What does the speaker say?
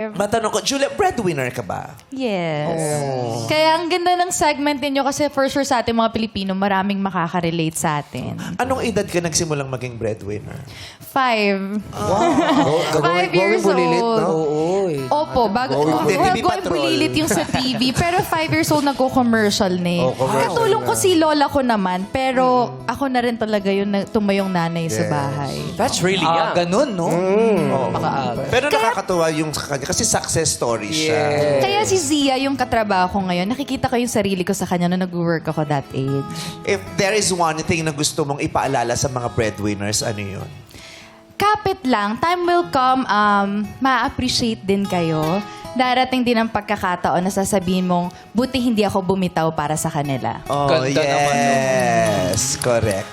Matanong ko, Julia, breadwinner ka ba? Yes. Oh. Kaya ang ganda ng segment ninyo kasi for sure sa ating mga Pilipino, maraming makaka-relate sa atin. Anong edad ka nagsimulang maging breadwinner? 5. Gagawin 5 years bulilit, no? old. Oo, Opo, bago Hindi, TV going Patrol. bulilit yung sa TV. Pero 5 years old nagko-commercial na eh. Oh, commercial Katulong ko na. si lola ko naman, pero ako na rin talaga yung tumayong nanay sa bahay. That's really young. Ganun, no? Oo. Napaka-aga. Pero nakakatuwa yung sa kanya kasi success story siya. Kaya si Zia, yung katrabaho ko ngayon, nakikita ko yung sarili ko sa kanya nung nag-work ako that age. If there is one thing na gusto mong ipaalala sa mga breadwinners, ano yun? Kapit lang, time will come, ma-appreciate din kayo. Darating din ang pagkakataon na sasabihin mong, buti hindi ako bumitaw para sa kanila. Oh, Ganda naman, no? yes. Correct.